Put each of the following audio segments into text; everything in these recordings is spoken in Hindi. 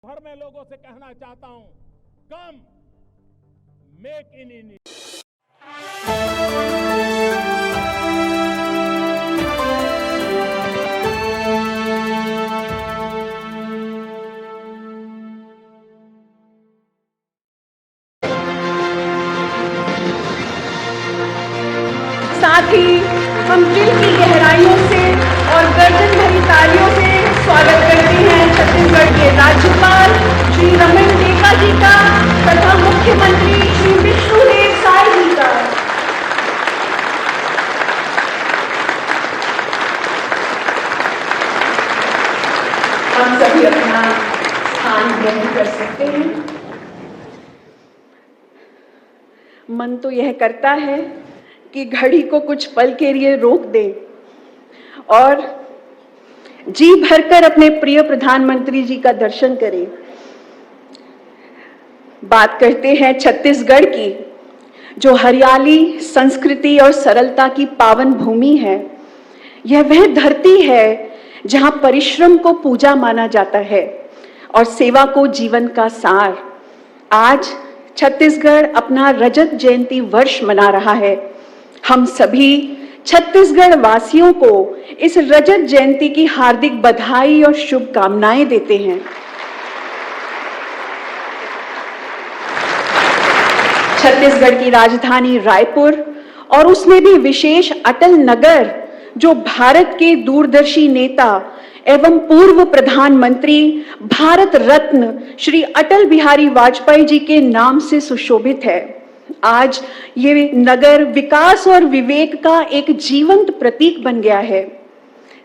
भर में लोगों से कहना चाहता हूं, कम मेक इन इंडिया। साथ ही हम दिल की गहराइयों से और गर्जन भरी तालियों से स्वागत करते हैं छत्तीसगढ़ के राज्यपाल श्री रमन टेका जी का तथा मुख्यमंत्री श्री विष्णुदेव साय जी का। हम सभी अपना स्थान ग्रहण कर सकते हैं। मन तो यह करता है कि घड़ी को कुछ पल के लिए रोक दे और जी भरकर अपने प्रिय प्रधानमंत्री जी का दर्शन करें। बात करते हैं छत्तीसगढ़ की, जो हरियाली, संस्कृति और सरलता की पावन भूमि है। यह वह धरती है जहां परिश्रम को पूजा माना जाता है और सेवा को जीवन का सार। आज छत्तीसगढ़ अपना रजत जयंती वर्ष मना रहा है। हम सभी छत्तीसगढ़ वासियों को इस रजत जयंती की हार्दिक बधाई और शुभकामनाएं देते हैं। छत्तीसगढ़ की राजधानी रायपुर और उसमें भी विशेष अटल नगर, जो भारत के दूरदर्शी नेता एवं पूर्व प्रधानमंत्री भारत रत्न श्री अटल बिहारी वाजपेयी जी के नाम से सुशोभित है। आज ये नगर विकास और विवेक का एक जीवंत प्रतीक बन गया है।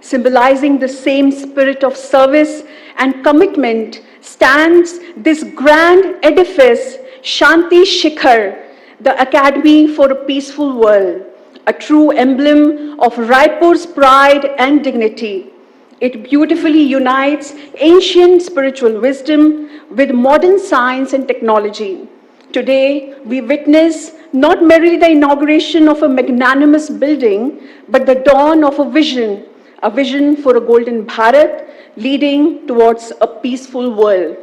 Symbolizing the same spirit of service and commitment stands this grand edifice, Shanti Shikhar, the Academy for a Peaceful World, a true emblem of Raipur's pride and dignity. It beautifully unites ancient spiritual wisdom with modern science and technology. Today, we witness not merely the inauguration of a magnanimous building, but the dawn of a vision for a golden Bharat leading towards a peaceful world.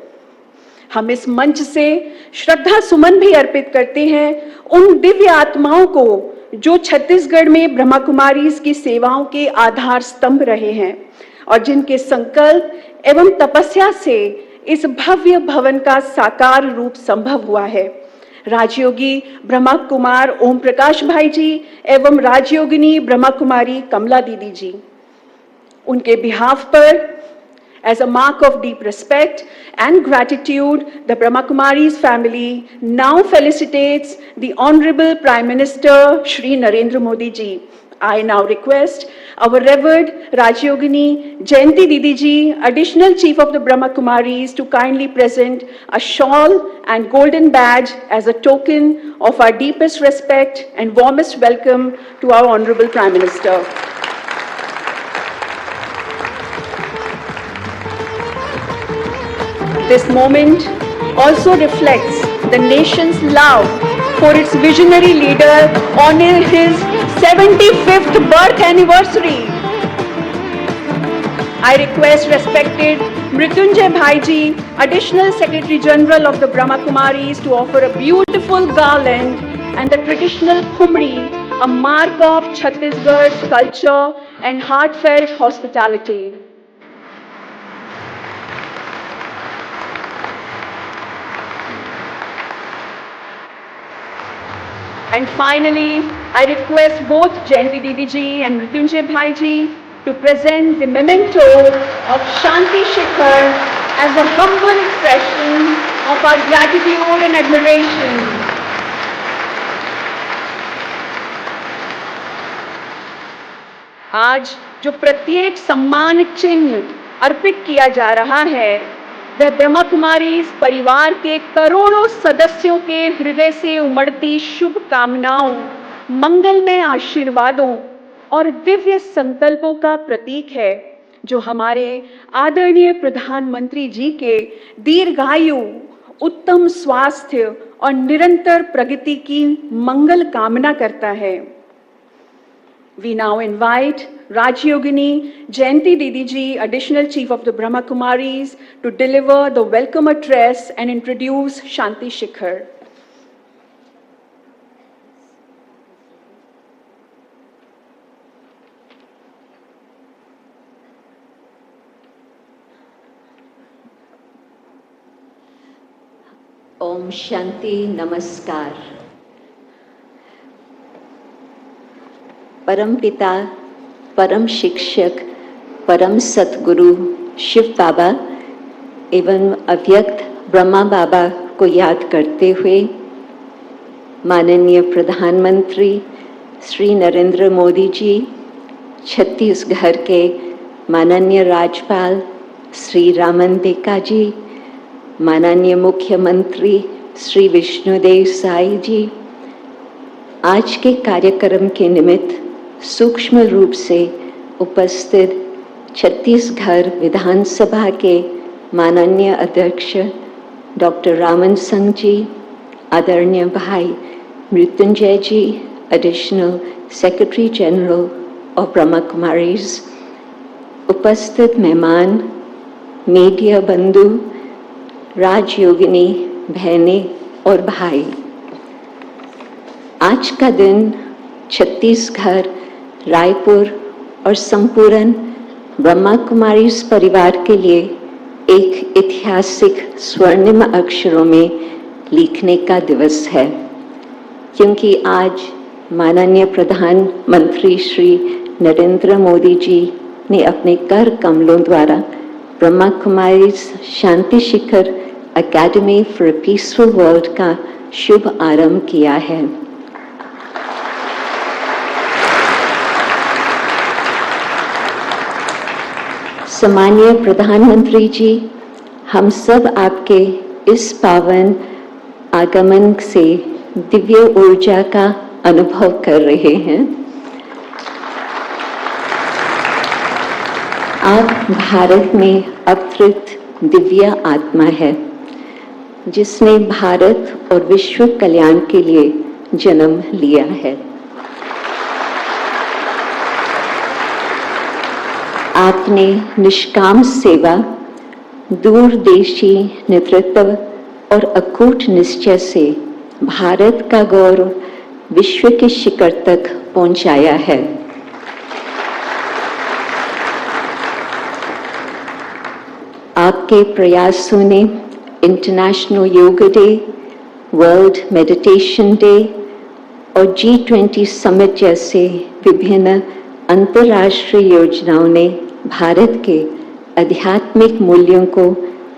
हम इस मंच से श्रद्धा सुमन भी अर्पित करते हैं उन दिव्य आत्माओं को जो छत्तीसगढ़ में ब्रह्मा कुमारीज की सेवाओं के आधार स्तंभ रहे हैं और जिनके संकल्प एवं तपस्या से इस भव्य भवन का साकार रूप संभव हुआ है। राजयोगी ब्रह्मा कुमार ओम प्रकाश भाई जी एवं राजयोगिनी ब्रह्मा कुमारी कमला दीदी जी, उनके बिहाफ पर as a mark of deep respect and gratitude, the Brahma Kumaris family now felicitates the Honorable Prime Minister Shri Narendra Modi ji. I now request our revered Rajyogini Jayanti Didi ji, additional Chief of the Brahma Kumaris, to kindly present a shawl and golden badge as a token of our deepest respect and warmest welcome to our Honorable Prime Minister. This moment also reflects the nation's love for its visionary leader on his 75th birth anniversary. I request respected Mrityunjay Bhai ji, Additional Secretary General of the Brahma Kumaris, to offer a beautiful garland and the traditional khumri, a mark of Chhattisgarh's culture and heartfelt hospitality. And finally, I request both Jayanti Didi ji and Mrityunjay Bhai ji to present the memento of Shanti Shikhar as a humble expression of our gratitude and admiration. आज जो प्रत्येक सम्मान चिन्ह अर्पित किया जा रहा है, वह ब्रह्मा कुमारी परिवार के करोड़ों सदस्यों के हृदय से उमड़ती शुभकामनाओं, मंगलमय आशीर्वादों और दिव्य संकल्पों का प्रतीक है, जो हमारे आदरणीय प्रधानमंत्री जी के दीर्घायु, उत्तम स्वास्थ्य और निरंतर प्रगति की मंगल कामना करता है। We now invite Rajyogini Jayanti Didi ji, Additional Chief of the Brahma Kumaris, to deliver the welcome address and introduce Shanti Shikhar. Om Shanti, नमस्कार। परम पिता, परम शिक्षक, परम सतगुरु शिव बाबा एवं अव्यक्त ब्रह्मा बाबा को याद करते हुए माननीय प्रधानमंत्री श्री नरेंद्र मोदी जी, छत्तीसगढ़ के माननीय राज्यपाल श्री रामन देका जी, माननीय मुख्यमंत्री श्री विष्णुदेव साई जी, आज के कार्यक्रम के निमित्त सूक्ष्म रूप से उपस्थित छत्तीसगढ़ विधानसभा के माननीय अध्यक्ष डॉक्टर रामन संघ जी, आदरणीय भाई Mrityunjay ji, additional secretary general of Brahma Kumaris, उपस्थित मेहमान, मीडिया बंधु, राजयोगिनी बहनें और भाई, आज का दिन छत्तीसगढ़, रायपुर और संपूर्ण ब्रह्मा कुमारीज परिवार के लिए एक ऐतिहासिक स्वर्णिम अक्षरों में लिखने का दिवस है, क्योंकि आज माननीय प्रधानमंत्री श्री नरेंद्र मोदी जी ने अपने कर कमलों द्वारा Brahma Kumaris Shanti Shikhar academy for a peaceful world का शुभ आरंभ किया है। सम्मानीय प्रधानमंत्री जी, हम सब आपके इस पावन आगमन से दिव्य ऊर्जा का अनुभव कर रहे हैं। आप भारत में अवतरित दिव्य आत्मा है, जिसने भारत और विश्व कल्याण के लिए जन्म लिया है। आपने निष्काम सेवा, दूरदेशी नेतृत्व और अकूट निश्चय से भारत का गौरव विश्व के शिखर तक पहुंचाया है। आपके प्रयासों ने international yoga day, world meditation day और G20 समिट जैसे विभिन्न अंतर्राष्ट्रीय योजनाओं ने भारत के आध्यात्मिक मूल्यों को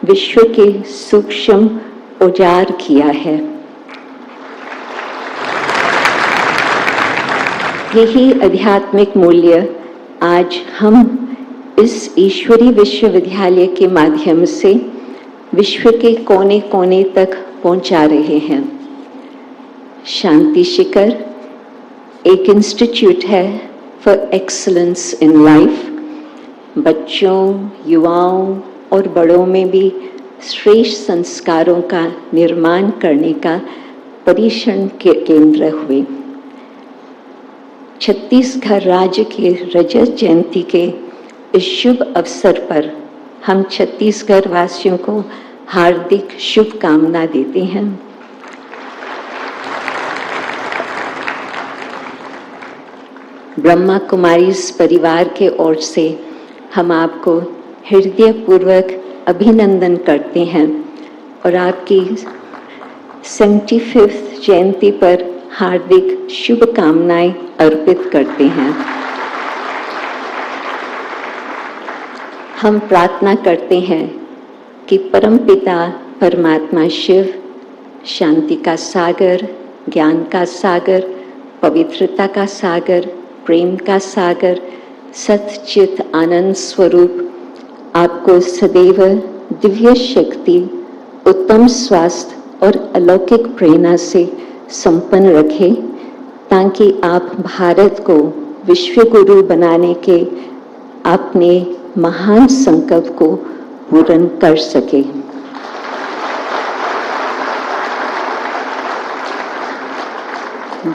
विश्व के सूक्ष्म उजागर किया है। यही आध्यात्मिक मूल्य आज हम इस ईश्वरीय विश्वविद्यालय के माध्यम से विश्व के कोने कोने तक पहुंचा रहे हैं। शांति शिखर एक इंस्टीट्यूट है फॉर एक्सीलेंस इन लाइफ। बच्चों, युवाओं और बड़ों में भी श्रेष्ठ संस्कारों का निर्माण करने का परिश्रम के केंद्र हुए। छत्तीसगढ़ राज्य के रजत जयंती के इस शुभ अवसर पर हम छत्तीसगढ़ वासियों को हार्दिक शुभकामना देते हैं। ब्रह्मा कुमारीज परिवार के ओर से हम आपको हृदयपूर्वक अभिनंदन करते हैं और आपकी 75वीं जयंती पर हार्दिक शुभकामनाएं अर्पित करते हैं। हम प्रार्थना करते हैं कि परमपिता परमात्मा शिव शांति का सागर, ज्ञान का सागर, पवित्रता का सागर, प्रेम का सागर, सच्चित आनंद स्वरूप आपको सदैव दिव्य शक्ति, उत्तम स्वास्थ्य और अलौकिक प्रेरणा से संपन्न रखे, ताकि आप भारत को विश्व गुरु बनाने के अपने महान संकल्प को पूर्ण कर सके।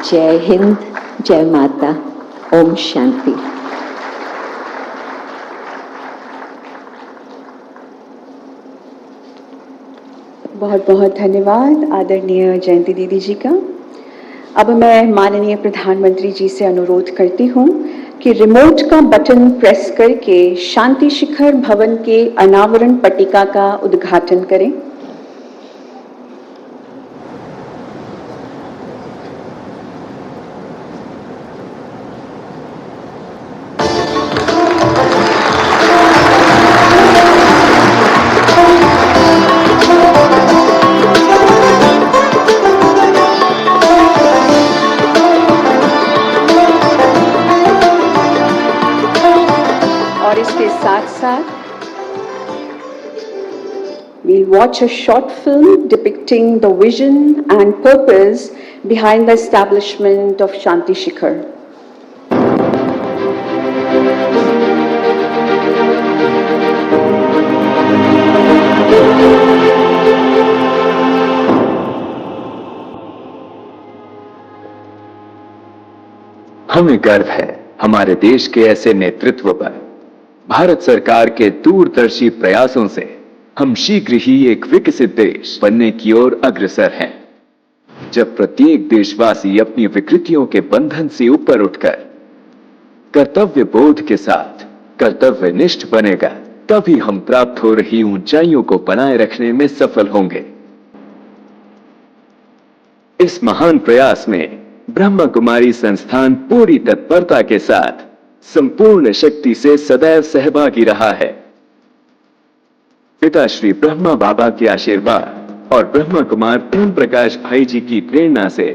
जय हिंद, जय माता, ओम शांति। बहुत बहुत धन्यवाद आदरणीय जयंती दीदी जी का। अब मैं माननीय प्रधानमंत्री जी से अनुरोध करती हूँ कि रिमोट का बटन प्रेस करके शांति शिखर भवन के अनावरण पट्टिका का उद्घाटन करें। और इसके साथ साथ we'll watch a short film depicting the vision and purpose behind the establishment of Shanti Shikhar. हमें गर्व है हमारे देश के ऐसे नेतृत्व पर। भारत सरकार के दूरदर्शी प्रयासों से हम शीघ्र ही एक विकसित देश बनने की ओर अग्रसर हैं। जब प्रत्येक देशवासी अपनी विकृतियों के बंधन से ऊपर उठकर कर्तव्य बोध के साथ कर्तव्यनिष्ठ बनेगा, तभी हम प्राप्त हो रही ऊंचाइयों को बनाए रखने में सफल होंगे। इस महान प्रयास में ब्रह्मा कुमारी संस्थान पूरी तत्परता के साथ संपूर्ण शक्ति से सदैव सहभागी रहा है। पिता श्री ब्रह्मा बाबा के आशीर्वाद और ब्रह्मा कुमार ओम प्रकाश भाई जी की प्रेरणा से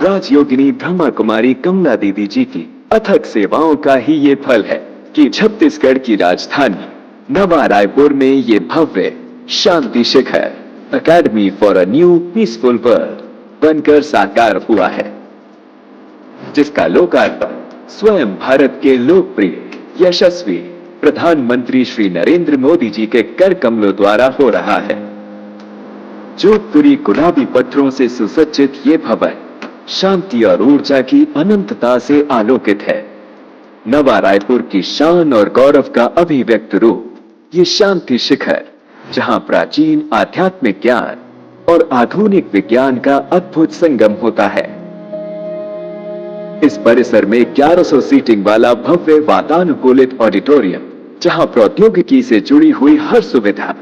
राजयोगिनी ब्रह्मा कुमारी कमला दीदी जी की अथक सेवाओं का ही ये फल है कि छत्तीसगढ़ की राजधानी नवा रायपुर में ये भव्य Shanti Shikhar academy for a new peaceful world बनकर साकार हुआ है, जिसका लोकार्पण स्वयं भारत के लोकप्रिय यशस्वी प्रधानमंत्री श्री नरेंद्र मोदी जी के कर कमलों द्वारा हो रहा है। जोधपुरी गुलाबी पत्थरों से सुसज्जित ये भवन शांति और ऊर्जा की अनंतता से आलोकित है। नवा रायपुर की शान और गौरव का अभिव्यक्त रूप ये शांति शिखर, जहां प्राचीन आध्यात्मिक ज्ञान और आधुनिक विज्ञान का अद्भुत संगम होता है। इस परिसर में 1100 सीटिंग वाला भव्य वातानुकूलित ऑडिटोरियम, जहां प्रौद्योगिकी से जुड़ी हुई हर सुविधा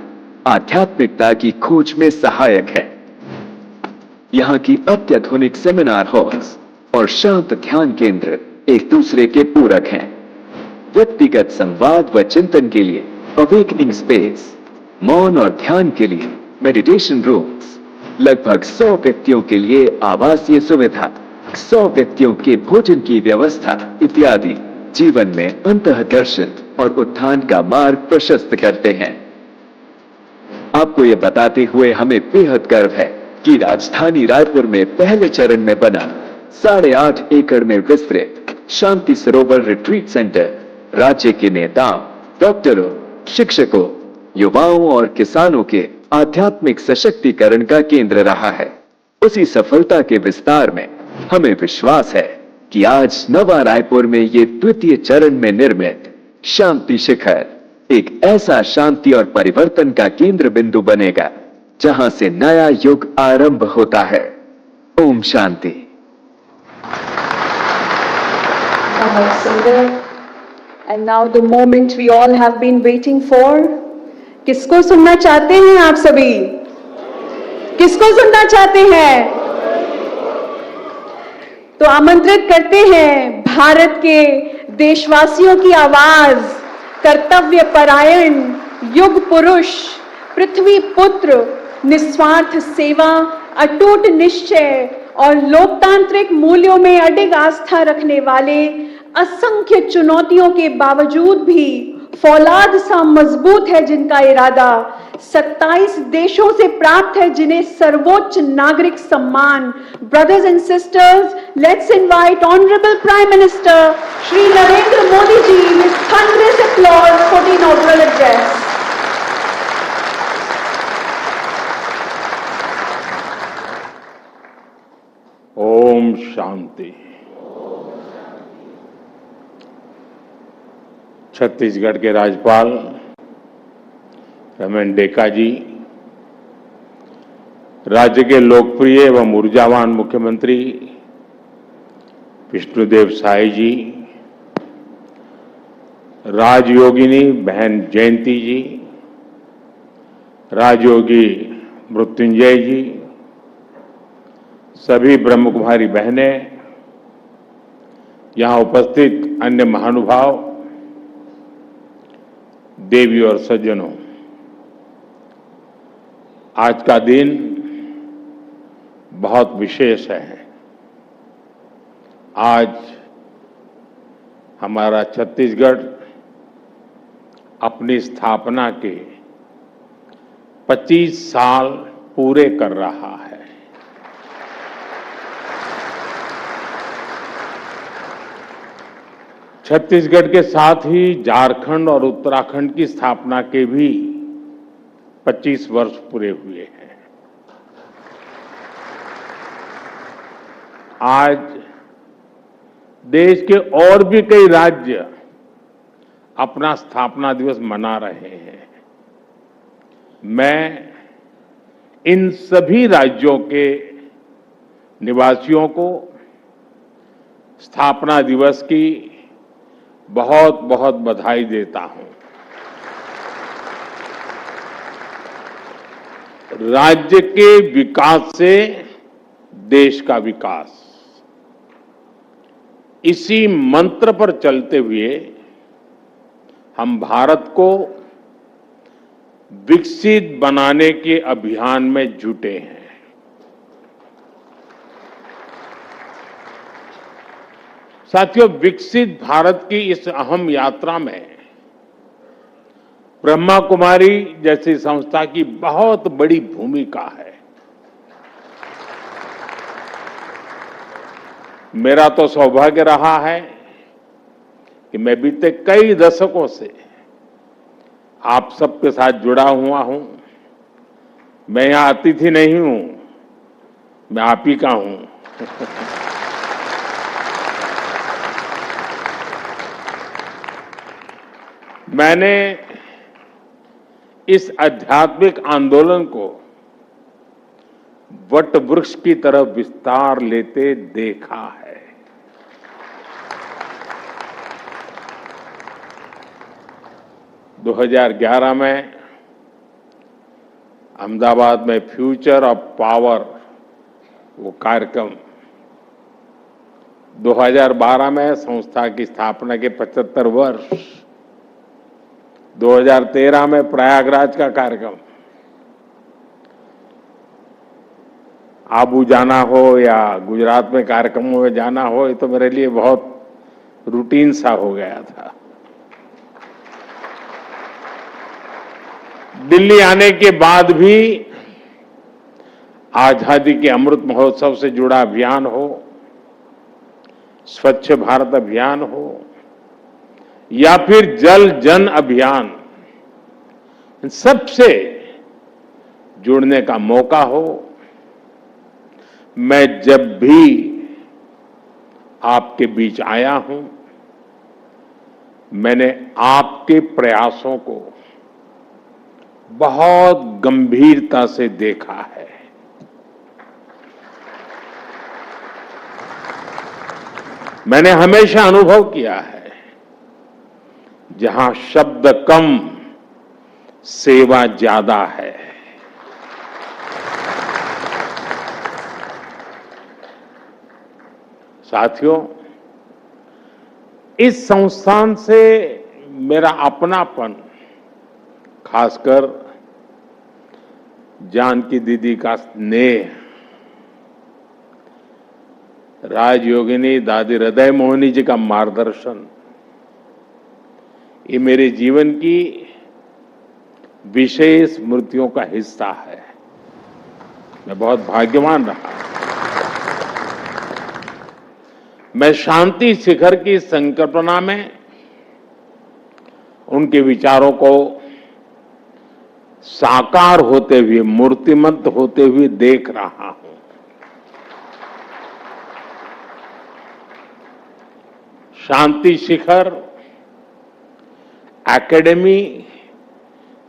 आध्यात्मिकता की खोज में सहायक है। यहाँ की अत्याधुनिक सेमिनार हॉल्स और शांत ध्यान केंद्र एक दूसरे के पूरक हैं। व्यक्तिगत संवाद व चिंतन के लिए अवेकनिंग स्पेस, मौन और ध्यान के लिए मेडिटेशन रूम्स, लगभग 100 व्यक्तियों के लिए आवासीय सुविधा, 100 व्यक्तियों के भोजन की व्यवस्था इत्यादि जीवन में अंतः दर्शन और उत्थान का मार्ग प्रशस्त करते हैं। आपको ये बताते हुए हमें बेहद गर्व है कि राजधानी रायपुर में पहले चरण में बना 8.5 एकड़ में विस्तृत शांति सरोवर रिट्रीट सेंटर राज्य के नेताओं, डॉक्टरों, शिक्षकों, युवाओं और किसानों के आध्यात्मिक सशक्तिकरण का केंद्र रहा है। उसी सफलता के विस्तार में हमें विश्वास है कि आज नवा रायपुर में ये द्वितीय चरण में निर्मित शांति शिखर एक ऐसा शांति और परिवर्तन का केंद्र बिंदु बनेगा, जहां से नया युग आरंभ होता है। ओम शांति। बहुत सुंदर। And now the moment we all have been waiting for. किसको सुनना चाहते हैं आप सभी? किसको सुनना चाहते हैं? तो आमंत्रित करते हैं भारत के देशवासियों की आवाज, कर्तव्य परायण युग पुरुष, पृथ्वी पुत्र, निस्वार्थ सेवा, अटूट निश्चय और लोकतांत्रिक मूल्यों में अडिग आस्था रखने वाले, असंख्य चुनौतियों के बावजूद भी फौलाद सा मजबूत है जिनका इरादा, 27 देशों से प्राप्त है जिन्हें सर्वोच्च नागरिक सम्मान। Brothers and sisters, let's invite honourable prime minister Shri Narendra Modi ji with thunderous applause for the inaugural address. ओम शांति। छत्तीसगढ़ के राज्यपाल रमेन डेका जी, राज्य के लोकप्रिय एवं ऊर्जावान मुख्यमंत्री विष्णुदेव साय जी, राजयोगिनी बहन जयंती जी, राजयोगी मृत्युंजय जी, सभी ब्रह्मकुमारी बहनें, यहां उपस्थित अन्य महानुभाव, देवी और सज्जनों, आज का दिन बहुत विशेष है। आज हमारा छत्तीसगढ़ अपनी स्थापना के 25 साल पूरे कर रहा है। छत्तीसगढ़ के साथ ही झारखंड और उत्तराखंड की स्थापना के भी 25 वर्ष पूरे हुए हैं। आज देश के और भी कई राज्य अपना स्थापना दिवस मना रहे हैं। मैं इन सभी राज्यों के निवासियों को स्थापना दिवस की बहुत बहुत बधाई देता हूं। राज्य के विकास से देश का विकास, इसी मंत्र पर चलते हुए हम भारत को विकसित बनाने के अभियान में जुटे हैं। साथियों, विकसित भारत की इस अहम यात्रा में ब्रह्मा कुमारी जैसी संस्था की बहुत बड़ी भूमिका है। मेरा तो सौभाग्य रहा है कि मैं बीते कई दशकों से आप सबके साथ जुड़ा हुआ हूं। मैं यहां अतिथि नहीं हूं, मैं आप ही का हूं। मैंने इस आध्यात्मिक आंदोलन को वट वृक्ष की तरफ विस्तार लेते देखा है। दो 2011 में अहमदाबाद में फ्यूचर ऑफ पावर वो कार्यक्रम, 2012 में संस्था की स्थापना के 75 वर्ष, 2013 में प्रयागराज का कार्यक्रम, आबू जाना हो या गुजरात में कार्यक्रमों में जाना हो, ये तो मेरे लिए बहुत रूटीन सा हो गया था। दिल्ली आने के बाद भी आजादी के अमृत महोत्सव से जुड़ा अभियान हो, स्वच्छ भारत अभियान हो या फिर जल जन अभियान, इन सबसे जुड़ने का मौका हो, मैं जब भी आपके बीच आया हूं, मैंने आपके प्रयासों को बहुत गंभीरता से देखा है। मैंने हमेशा अनुभव किया है, जहां शब्द कम सेवा ज्यादा है। साथियों, इस संस्थान से मेरा अपनापन, खासकर जानकी दीदी का स्नेह, राजयोगिनी दादी हृदय मोहिनी जी का मार्गदर्शन, ये मेरे जीवन की विशेष स्मृतियों का हिस्सा है। मैं बहुत भाग्यवान रहा। मैं शांति शिखर की संकल्पना में उनके विचारों को साकार होते हुए, मूर्तिमंत होते हुए देख रहा हूं। Shanti Shikhar academy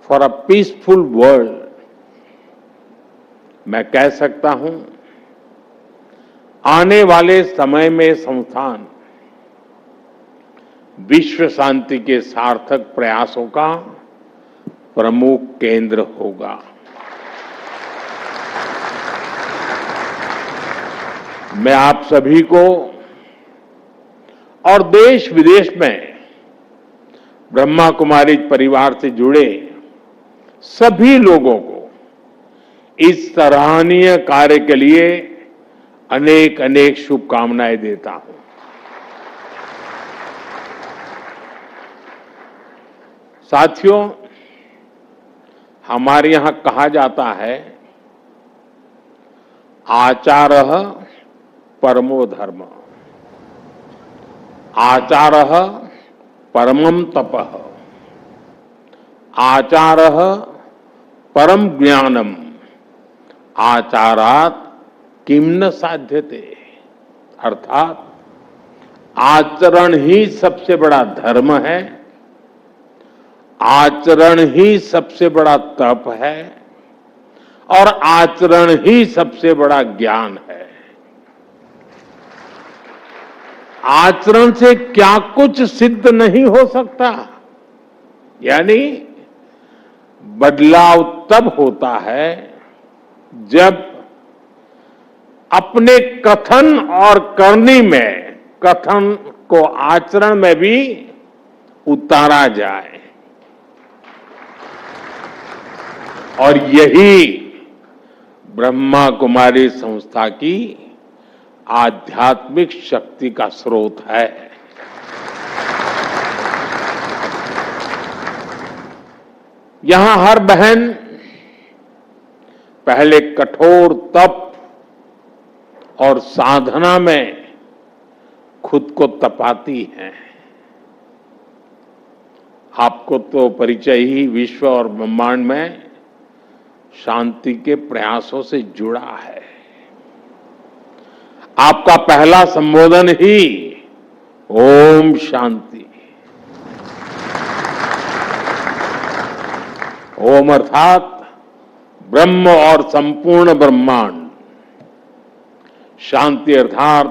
for a peaceful world, मैं कह सकता हूं, आने वाले समय में संस्थान विश्व शांति के सार्थक प्रयासों का प्रमुख केंद्र होगा। मैं आप सभी को और देश विदेश में ब्रह्मा कुमारी परिवार से जुड़े सभी लोगों को इस सराहनीय कार्य के लिए अनेक अनेक शुभकामनाएं देता हूं। साथियों, हमारे यहां कहा जाता है, आचारः परमो धर्म, आचारः परमं तपः, आचारः परम ज्ञानम, आचारात किम न साध्यते। अर्थात आचरण ही सबसे बड़ा धर्म है, आचरण ही सबसे बड़ा तप है और आचरण ही सबसे बड़ा ज्ञान है। आचरण से क्या कुछ सिद्ध नहीं हो सकता, यानी बदलाव तब होता है जब अपने कथन और करनी में कथन को आचरण में भी उतारा जाए। और यही ब्रह्मा कुमारी संस्था की आध्यात्मिक शक्ति का स्रोत है। यहां हर बहन पहले कठोर तप और साधना में खुद को तपाती हैं। आपको तो परिचय ही विश्व और ब्रह्मांड में शांति के प्रयासों से जुड़ा है। आपका पहला संबोधन ही ओम शांति, ओम अर्थात ब्रह्म और संपूर्ण ब्रह्मांड, शांति अर्थात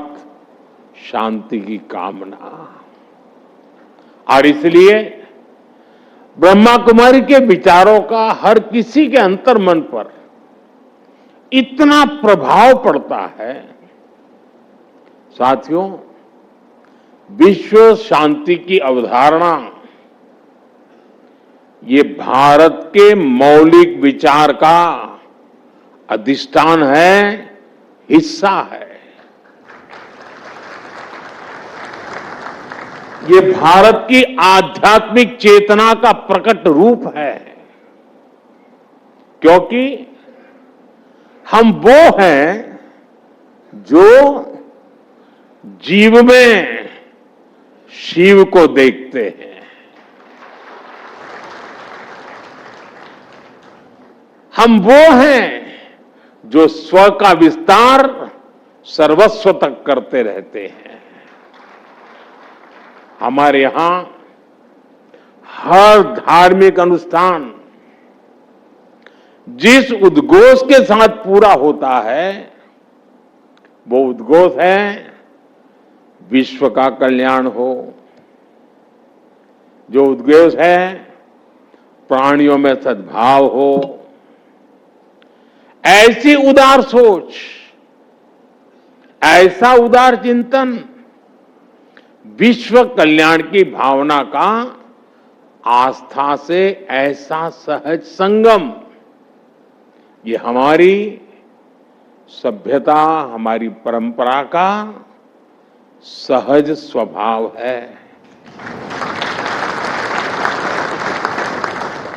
शांति की कामना। और इसलिए ब्रह्मा कुमारी के विचारों का हर किसी के अंतर्मन पर इतना प्रभाव पड़ता है। साथियों, विश्व शांति की अवधारणा ये भारत के मौलिक विचार का अधिष्ठान है, हिस्सा है। ये भारत की आध्यात्मिक चेतना का प्रकट रूप है, क्योंकि हम वो हैं जो जीव में शिव को देखते हैं। हम वो हैं जो स्व का विस्तार सर्वस्व तक करते रहते हैं। हमारे यहां हर धार्मिक अनुष्ठान जिस उद्घोष के साथ पूरा होता है, वो उद्घोष है विश्व का कल्याण हो, जो उद्घोष है प्राणियों में सद्भाव हो। ऐसी उदार सोच, ऐसा उदार चिंतन, विश्व कल्याण की भावना का आस्था से ऐसा सहज संगम, ये हमारी सभ्यता, हमारी परंपरा का सहज स्वभाव है।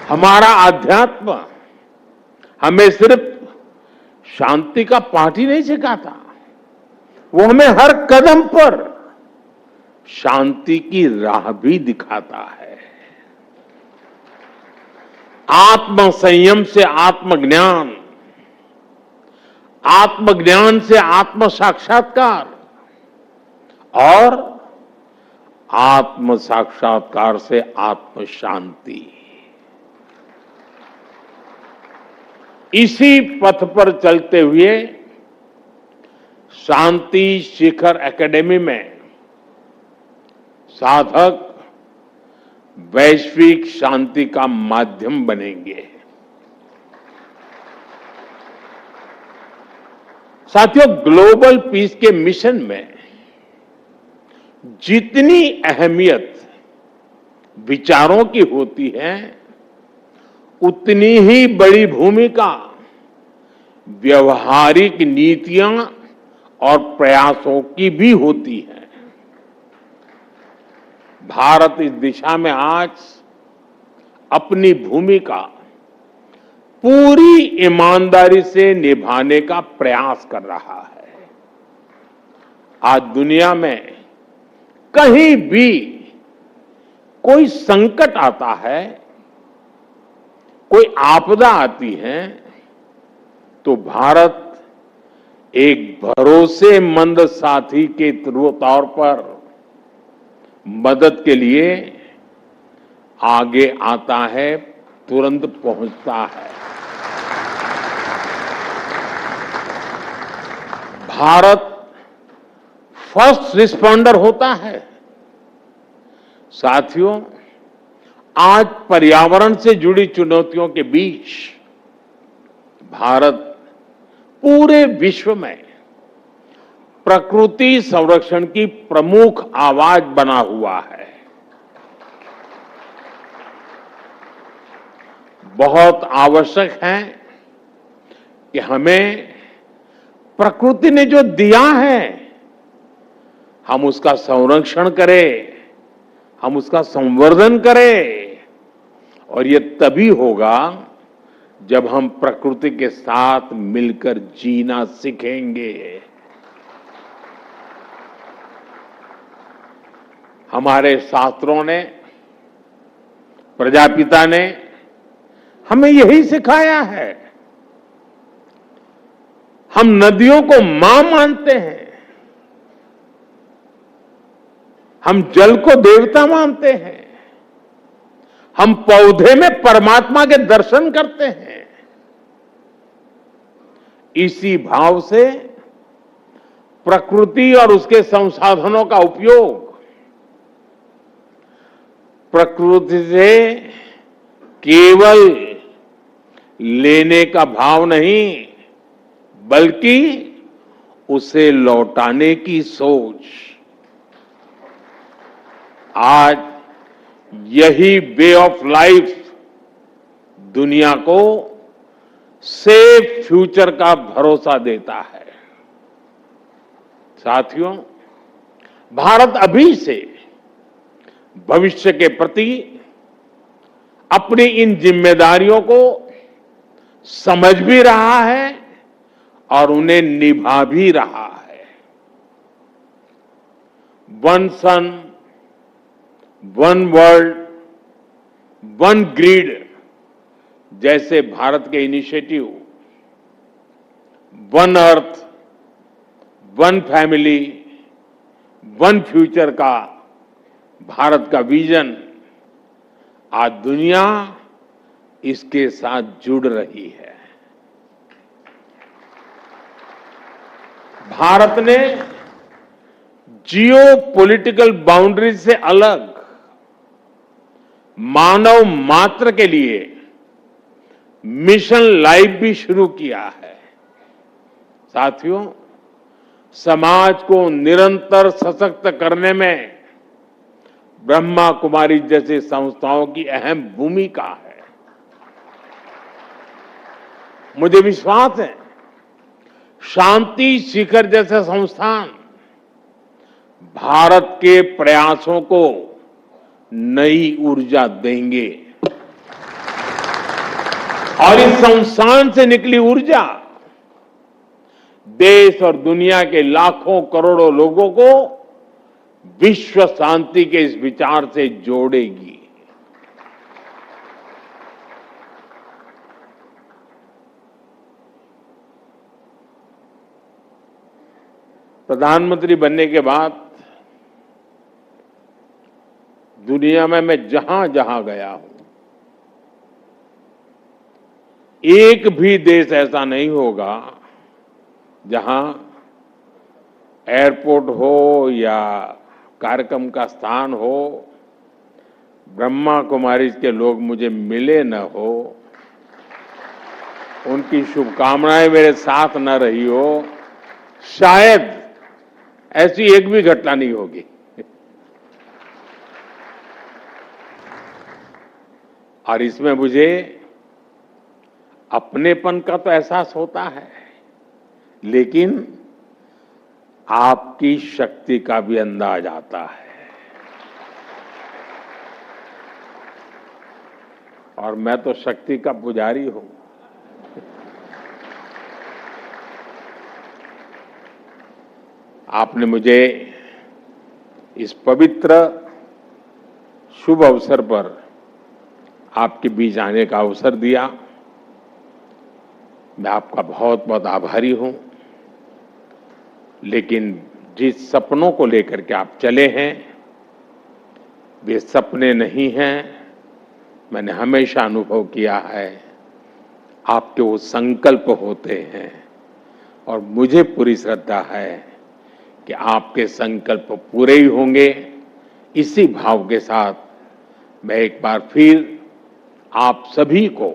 हमारा अध्यात्म हमें सिर्फ शांति का पाठ ही नहीं सिखाता, वो हमें हर कदम पर शांति की राह भी दिखाता है। आत्म संयम से आत्मज्ञान, आत्मज्ञान से आत्म साक्षात्कार और आत्म साक्षात्कार से आत्म शांति। इसी पथ पर चलते हुए शांति शिखर एकेडमी में साधक वैश्विक शांति का माध्यम बनेंगे। साथियों, ग्लोबल पीस के मिशन में जितनी अहमियत विचारों की होती है, उतनी ही बड़ी भूमिका व्यवहारिक नीतियां और प्रयासों की भी होती है। भारत इस दिशा में आज अपनी भूमिका पूरी ईमानदारी से निभाने का प्रयास कर रहा है। आज दुनिया में कहीं भी कोई संकट आता है, कोई आपदा आती है, तो भारत एक भरोसेमंद साथी के तौर पर मदद के लिए आगे आता है, तुरंत पहुंचता है। भारत फर्स्ट रिस्पॉन्डर होता है। साथियों, आज पर्यावरण से जुड़ी चुनौतियों के बीच भारत पूरे विश्व में प्रकृति संरक्षण की प्रमुख आवाज बना हुआ है। बहुत आवश्यक है कि हमें प्रकृति ने जो दिया है, हम उसका संरक्षण करें, हम उसका संवर्धन करें। और ये तभी होगा जब हम प्रकृति के साथ मिलकर जीना सीखेंगे। हमारे शास्त्रों ने, प्रजापिता ने हमें यही सिखाया है। हम नदियों को मां मानते हैं, हम जल को देवता मानते हैं, हम पौधे में परमात्मा के दर्शन करते हैं। इसी भाव से प्रकृति और उसके संसाधनों का उपयोग प्रकृति से केवल लेने का भाव नहीं, बल्कि उसे लौटाने की सोच। आज यही वे ऑफ लाइफ दुनिया को सेफ फ्यूचर का भरोसा देता है। साथियों, भारत अभी से भविष्य के प्रति अपनी इन जिम्मेदारियों को समझ भी रहा है और उन्हें निभा भी रहा है। वन सन, वन वर्ल्ड, वन ग्रिड जैसे भारत के initiative, one earth, one family, one future का भारत का विजन, आज दुनिया इसके साथ जुड़ रही है। भारत ने जियो पॉलिटिकल बाउंड्री से अलग मानव मात्र के लिए मिशन लाइफ भी शुरू किया है। साथियों, समाज को निरंतर सशक्त करने में ब्रह्मा कुमारी जैसी संस्थाओं की अहम भूमिका है। मुझे विश्वास है, शांति शिखर जैसे संस्थान भारत के प्रयासों को नई ऊर्जा देंगे और इस संस्थान से निकली ऊर्जा देश और दुनिया के लाखों करोड़ों लोगों को विश्व शांति के इस विचार से जोड़ेगी। प्रधानमंत्री बनने के बाद दुनिया में मैं जहां जहां गया हूं, एक भी देश ऐसा नहीं होगा जहां एयरपोर्ट हो या कार्यक्रम का स्थान हो, ब्रह्मा कुमारी के लोग मुझे मिले न हो, उनकी शुभकामनाएं मेरे साथ न रही हो, शायद ऐसी एक भी घटना नहीं होगी। और इसमें मुझे अपनेपन का तो एहसास होता है, लेकिन आपकी शक्ति का भी अंदाज आता है। और मैं तो शक्ति का पुजारी हूं। आपने मुझे इस पवित्र शुभ अवसर पर आपके बीच आने का अवसर दिया। मैं आपका बहुत बहुत आभारी हूं। लेकिन जिस सपनों को लेकर के आप चले हैं, वे सपने नहीं हैं। मैंने हमेशा अनुभव किया है, आपके वो संकल्प होते हैं। और मुझे पूरी श्रद्धा है कि आपके संकल्प पूरे ही होंगे। इसी भाव के साथ मैं एक बार फिर आप सभी को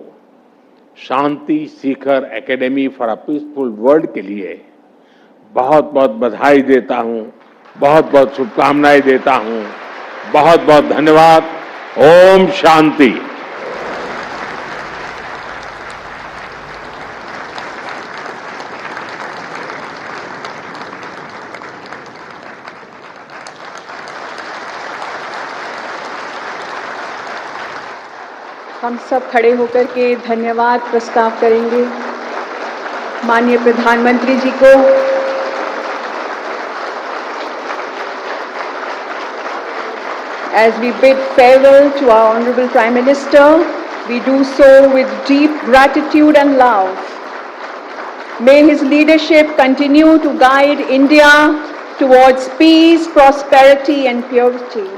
Shanti Shikhar academy for a peaceful world के लिए बहुत बहुत बधाई देता हूं, बहुत बहुत शुभकामनाएं देता हूं। बहुत बहुत धन्यवाद। ओम शांति। हम सब खड़े होकर के धन्यवाद प्रस्ताव करेंगे माननीय प्रधानमंत्री जी को। As we bid farewell to our Honorable Prime Minister, we do so with deep gratitude and love. May his leadership continue to guide India towards peace, prosperity and purity.